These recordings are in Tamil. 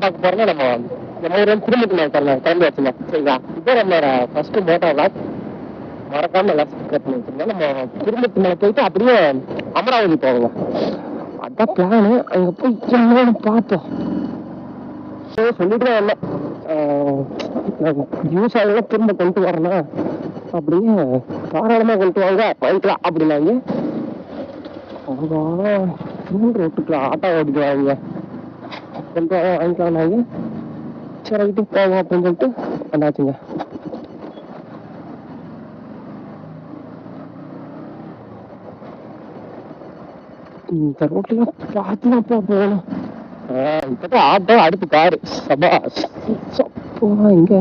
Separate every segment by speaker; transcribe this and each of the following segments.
Speaker 1: பார்க்க போறோம்னா நம்ம குடும்பத்துல கிளம்பி வச்சுங்க சரிங்களா. இதே நம்மளோட ஃபர்ஸ்ட் மோட்டோ விளாக். மறக்காம எல்லாம் சப்ஸ்கிரைப் பண்ணி வச்சுருங்க. நம்ம குடும்பத்து மேல போயிட்டு அப்படியே அமராவதி போவோங்க. அதான் பிளானு. அங்க போய் என்னன்னு பார்த்தோம். சொல்லிட்டு தான் இல்லை யூஸ் ஆகலாம் திரும்ப கொண்டு வரணும் அப்படியே தாராளமாக கொண்டு வாங்க வாங்கிக்கலாம் அப்படின்னாங்க. அவங்க ரோட்டுக்குள்ள ஆட்டோ ஓடிக்குவாங்க கொண்டு வாங்கிக்கலாம்னாங்க. சரி வீட்டுக்கு போவோம் அப்படின்னு சொல்லிட்டு வந்தாச்சுங்க. இந்த ரோட்ல பார்த்துதான்ப்பா போகணும். இப்பதான் ஆட்டோ அடுத்து காரு சபா இங்க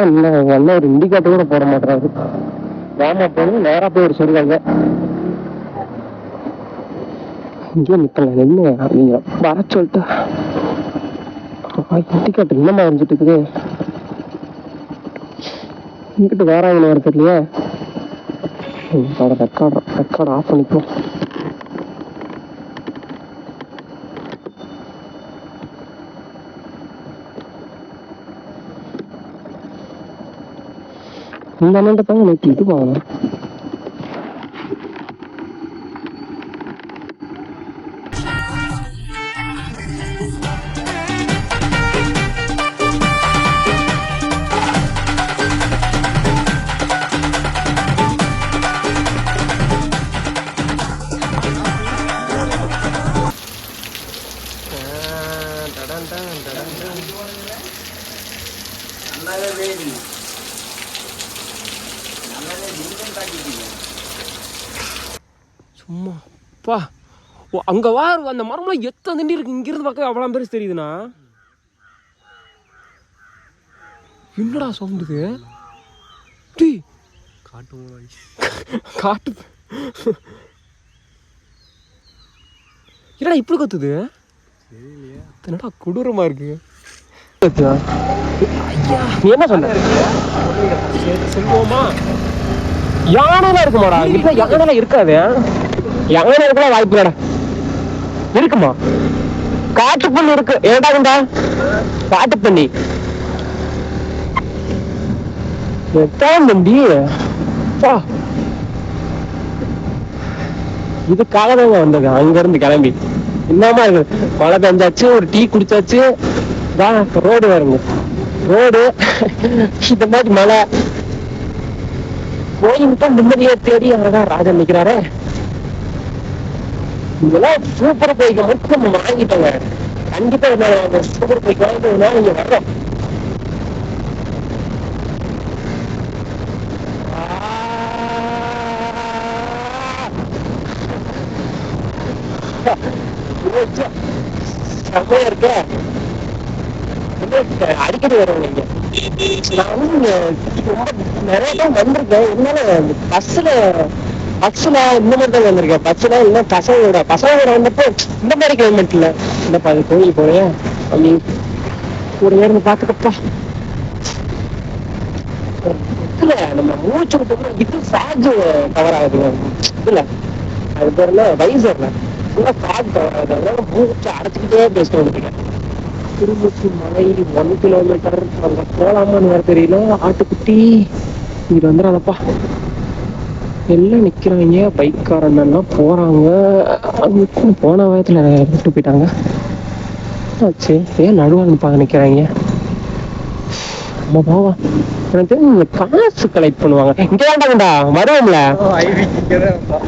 Speaker 1: இன்னும் ஒரு இண்டிகேட்டர் கூட போட மாட்டாரு. வேமா போகணும் நேரா போய் ஒரு சொல்லுவாங்க இங்கே நிக்கல நின்று அப்படிங்கிற வர சொல்லிட்டு இண்டிகேட்டர் இன்னமா வந்துட்டு இருக்குது. இங்கிட்டு வேற ஆகணும் வருது இல்லையா. ரெக்கார்ட் ஆஃப் பண்ணிப்போம். இந்த அண்ணன் தாங்க நேற்று இது வாங்கணும். சும்மா பா அங்க வா அந்த மரம்லாம் எத்தனை தண்டி இருக்கு. இங்கிருந்து பார்க்க அவ்வளோ பெருசு தெரியுதுண்ணா. என்னடா சவுண்டுது? காட்டு என்னடா இப்படி கத்துது? என்னடா கொடூரமா இருக்கு. என்ன சொன்ன சொல்லுவோமா? யானைலாம் இருக்குமாடா? இப்ப யானைலாம் இருக்காது. யானை இருக்கலாம் வாய்ப்பு இல்லடா. இருக்குமா? காட்டு பண்ணி இருக்கு. ஏடாகுண்டா காட்டு பண்ணி தம்பி இதுக்காக தாங்க வந்தது. அங்க இருந்து கிளம்பி என்னமா இருக்கு. மழை பெஞ்சாச்சு, ஒரு டீ குடிச்சாச்சு. ரோடு வருங்க ரோடு இந்த மாதிரி மழை போயிட்டு நிம்மதியா தேடி அழகா ராஜன் நிக்கிறாரு. இதெல்லாம் சூப்பர் பைக்கை மட்டும் நம்ம வாங்கிட்டோங்க. கண்டிப்பா என்ன சூப்பர் பைக் வாங்கிட்டோம்னா நீங்க வர்றோம். செம்மையா இருக்க. அடிக்கடி வருவாங்க இங்க. நான் வந்து ரொம்ப நிறைய டைம் வந்திருக்கேன். இருந்தாலும் பஸ்ல இந்த மாதிரி தான் வந்திருக்கேன். பஸ்ல இல்லை பசங்களோட வந்தப்போ இந்த மாதிரி கிளைமேட் இல்லை. இல்லப்பா அது கோயில் போறேன் அப்படி ஒரு நேரம் பார்த்துக்கப்பா. இதுல நம்ம மூச்சு விட்டோம்னா இது சார்ஜ் கவர் ஆகுதுங்க. இதுல அது பேர்ல வைசர்ல ஃபுல்லா சார்ஜ் கவர் ஆகுது. அதனால மூச்சு அடைச்சிக்கிட்டே பேசிட்டு வந்துருக்கேன். திரும்பூச்சி மலை 1 கிலோமீட்டர் அங்க போலாமான்னு வேற தெரியல. ஆட்டுக்குட்டி இங்க வந்துடாதப்பா. எல்லாம் நிக்கிறாங்க. பைக்காரண்ணெல்லாம் போறாங்க. அங்க போன வயத்துல விட்டு போயிட்டாங்க. ஆச்சு ஏன் நடுவாங்க பார்க்க நிக்கிறாங்க. நம்ம போவோம். எனக்கு காசு கலெக்ட் பண்ணுவாங்க. இங்க வேண்டாங்கண்டா வருவோம்ல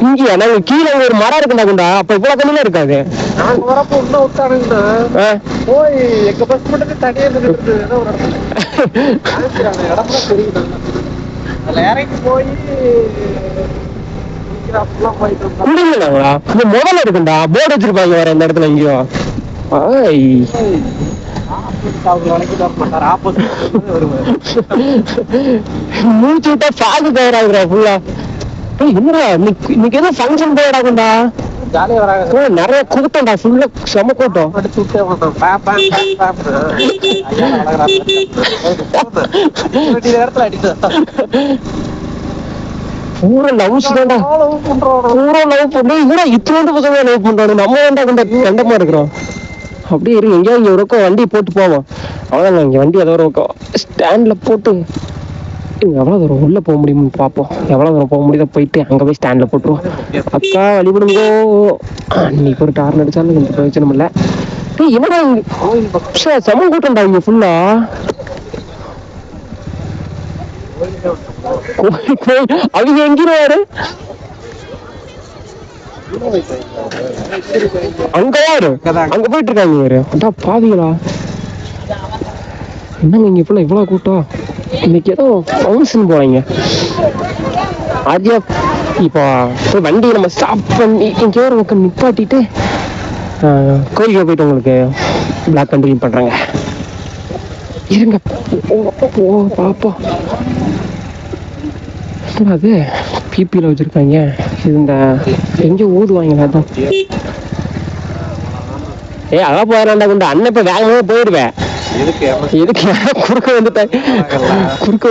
Speaker 1: இங்க நாங்க கீழே ஒரு மரம் இருக்குண்டாங்கண்டா. அப்ப இவ்வளவு தண்ணில இருக்காது. நாங்க வரப்போ இன்னும் விட்டானுங்கண்ணா போய் எங்க பஸ் மட்டும் தனியா இடம்லாம் தெரியுது. அதுல இறங்கி போய் குடிங்களாங்களா? முதல்ல இருக்குண்டா போர்டு வச்சிருப்பாங்க வேற இந்த இடத்துல எங்கேயோ. மூச்சு விட்டா சாகு தயாராகுறா ஃபுல்லா. என்னடா இன்னைக்கு ஏதோ ஃபங்க்ஷன் போயிடாக்குண்டா.
Speaker 2: ஜாலியா வராங்க.
Speaker 1: நிறைய கூட்டம்டா, ஃபுல்லா செம கூட்டம். பூரா லவ்ஸ் தான்டா, பூரா லவ் பண்ணி இத்தனோண்டு பசங்க லவ் பண்றாங்க. நம்ம ஏன்டா கண்டமா இருக்கிறோம். அப்படியே இரு, எங்கேயாவது இங்க ஒரு பக்கம் வண்டி போட்டு போவோம். அவ்வளோதான், இங்க வண்டி ஏதோ ஒரு பக்கம் ஸ்டாண்ட்ல போட்டு எவ்வளோ தூரம் உள்ள போக முடியும்னு பார்ப்போம். எவ்வளோ தூரம் போக முடியுதோ போயிட்டு அங்கே போய் ஸ்டாண்டில் போட்டுருவோம். அக்கா வழிபடுங்கோ. இன்னைக்கு ஒரு டார்ன் அடிச்சாலும் கொஞ்சம் பிரயோஜனம் இல்லை. என்னடா செம கூட்டம்டா இங்க ஃபுல்லா. அவங்க எங்கிருவாரு? அங்கவாரு அங்க போயிட்டு இருக்காங்க இவரு. அட்டா பாவிகளா, என்னங்க இங்க ஃபுல்லா இவ்வளவு கூட்டம்? இன்னைக்கு ஏதோ ஃபங்க்ஷன் போறீங்க. ஆதியா இப்போ வண்டியை நம்ம ஸ்டாப் பண்ணி இங்கே ஒரு பக்கம் நிப்பாட்டிட்டு கோயிலுக்கு போயிட்டு உங்களுக்கு பிளாக் கண்டினியூ பண்றாங்க. இருங்க பாப்போம். அது பிபியில் வச்சிருக்காங்க. இது இந்த எங்க ஊதுவாங்களா? அதான் அழகா போயிடலாண்டா. கொண்டு அண்ணன் இப்ப வேகமாக போயிடுவேன். எதுக்கு குறுக்க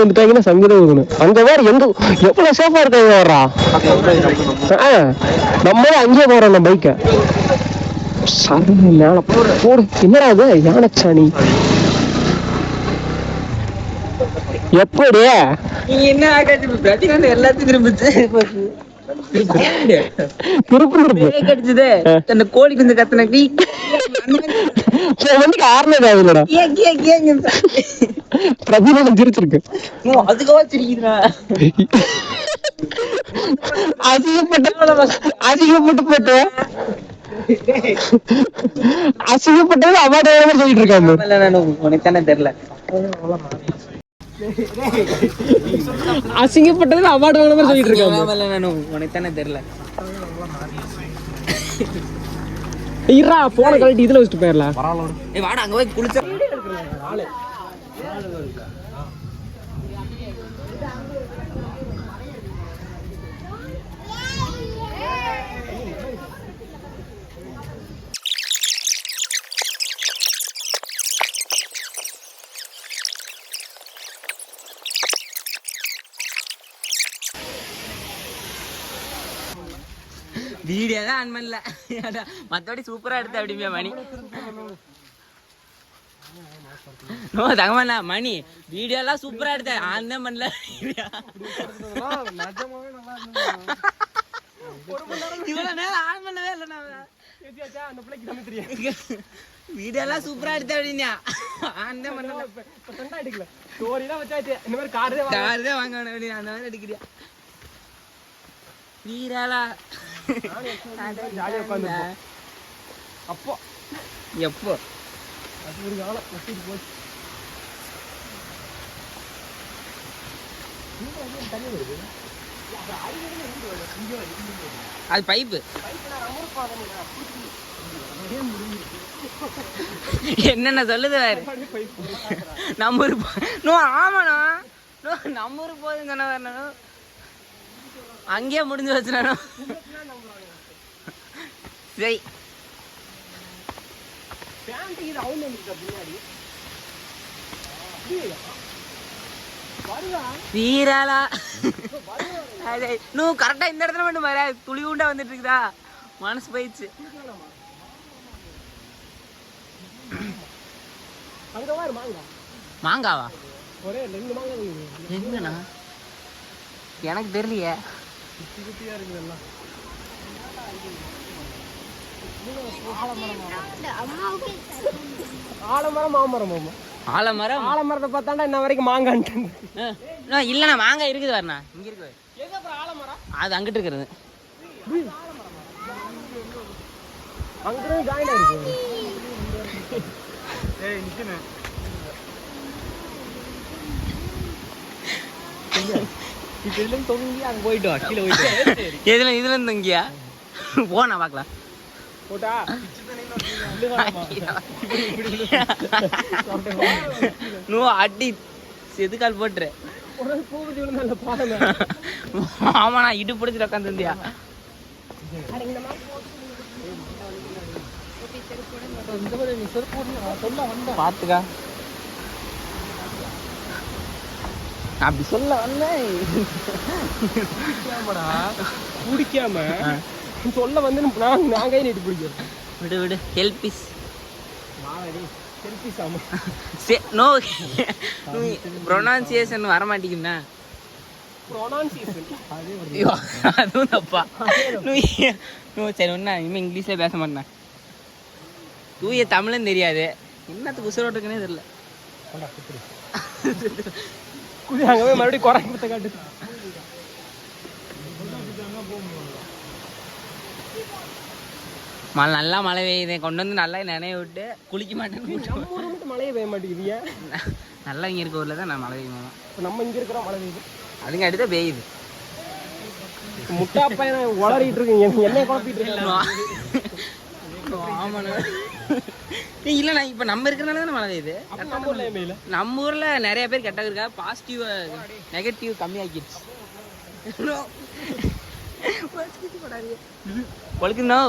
Speaker 1: வந்துட்டாங்கன்னா சங்கீதம் ஊதணும். அங்க வேற எங்க எவ்வளவு சேஃபா இருக்காங்க வர்றா. நம்மளே அங்கேயே போறோம். நம்ம பைக்க மேல போடு. என்னடா அது யானைச்சாணி? எப்படி
Speaker 2: என்ன ஆகாது எல்லாத்தையும் திரும்பிச்சு அந்த கோழி கொஞ்சம் கத்தனி
Speaker 1: பிரதிபலம் சிரிச்சிருக்கு.
Speaker 2: அதுக்கவா சிரிக்குதுடா.
Speaker 1: அசிங்கப்பட்டது அவார்டு சொல்லிட்டு இருக்காங்க.
Speaker 2: உனக்கு தானே தெரியல.
Speaker 1: அசிங்கப்பட்டது அவார்டு வாங்கின மாதிரி சொல்லிட்டு இருக்காங்க.
Speaker 2: உனக்கு தானே தெரியல.
Speaker 1: இருடா, போன கழட்டி இதுல வச்சுட்டு போயிடலாம்.
Speaker 2: வாடா அங்க போய் குளிச்ச வீடியோ தான் ஆன் பண்ணல. மற்றபடி சூப்பரா எடுத்த அப்படிமே மணி. தங்கமல்ல மணி வீடியோ எல்லாம் சூப்பரா எடுத்த, ஆன் தான் பண்ணல. இவ்வளவு நேரம் ஆன் பண்ணவே இல்லை. வீடியோ எல்லாம் சூப்பரா எடுத்த அப்படின்னா ஆன் தான் பண்ணல. கார் தான் வாங்க அப்படின்னு அந்த மாதிரி எடுக்கிறியா வீராலா?
Speaker 1: அப்போ
Speaker 2: எப்போ அது பைப்பு என்னென்ன சொல்லுது வேறு. நம்ம ஊர் ஆமாண்ணா, நம்ம ஊருக்கு போகுதுன்னு சொன்ன வரணும். அங்கேயே முடிஞ்சு வச்சுனானோ. சரி வீராலா இன்னும் கரெக்டா இந்த இடத்துல மட்டும் வர துளி உண்டா வந்துட்டு இருக்குதா, மனசு போயிடுச்சு. மாங்காவா? எங்கண்ணா எனக்கு தெரியலையே.
Speaker 1: ஆலமரத்தை பார்த்தாண்டா இன்ன வரைக்கும் மாங்கான்ட்டு
Speaker 2: இல்லண்ணா. மாங்காய் இருக்குது வரண்ணா, இங்க இருக்கு. அது அங்கிட்டு இருக்கிறது. இதுல இருந்து இங்கயா போனா பாக்கலாம். அடி செதுக்கால் போட்டுரு. ஆமாண்ணா, இடு பிடிச்சிட்டு உட்காந்துருந்தியா?
Speaker 1: இந்த மாதிரி நீ செருப்பு சொல்ல வந்த
Speaker 2: பார்த்துக்கா. நான் அப்படி சொல்ல வந்தேன்.
Speaker 1: பிடிக்காம சொல்ல வந்து நாங்க நீட்டு பிடிக்கிறோம்.
Speaker 2: விடு விடு. ஹெல்பிஸ்
Speaker 1: செல்ஃபி சாமா
Speaker 2: நோ ப்ரொனன்சியேஷன் வர மாட்டேங்குதுண்ணா. ஐயோ அதுவும் தப்பா. சரி ஒன்றா இனிமேல் இங்கிலீஷில் பேச மாட்டேன். தூய தமிழும் தெரியாது, என்னத்துக்கு உசுரோட்டு இருக்குன்னே தெரியல.
Speaker 1: அங்கே போய் மறுபடியும் குறை கொடுத்த காட்டு.
Speaker 2: நல்லா மழை பெய்யுது, கொண்டு வந்து நல்லா நினைய விட்டு குளிக்க மாட்டேன்னு.
Speaker 1: மழையே பெய்ய மாட்டேங்குது.
Speaker 2: நல்லா இங்கே இருக்க ஊரில் தான் நான் மழை பெய்யுமா.
Speaker 1: நம்ம இங்கே இருக்கிறோம் மழை பெய்யுது.
Speaker 2: அதுங்க அடுத்த பெய்யுது.
Speaker 1: முட்டா பையன் வளரிட்டு இருக்கீங்க, என்ன குழப்பிட்டு இருக்கீங்களா?
Speaker 2: ஆமாண்ணா. இல்லை நான் இப்போ நம்ம இருக்கிறனால தான் மழை பெய்யுது. நம்ம ஊரில் நிறைய பேர் கெட்டது இருக்கா, பாசிட்டிவ் நெகட்டிவ் கம்மியாக்கிடுச்சு. ஒழுக்குண்ணோ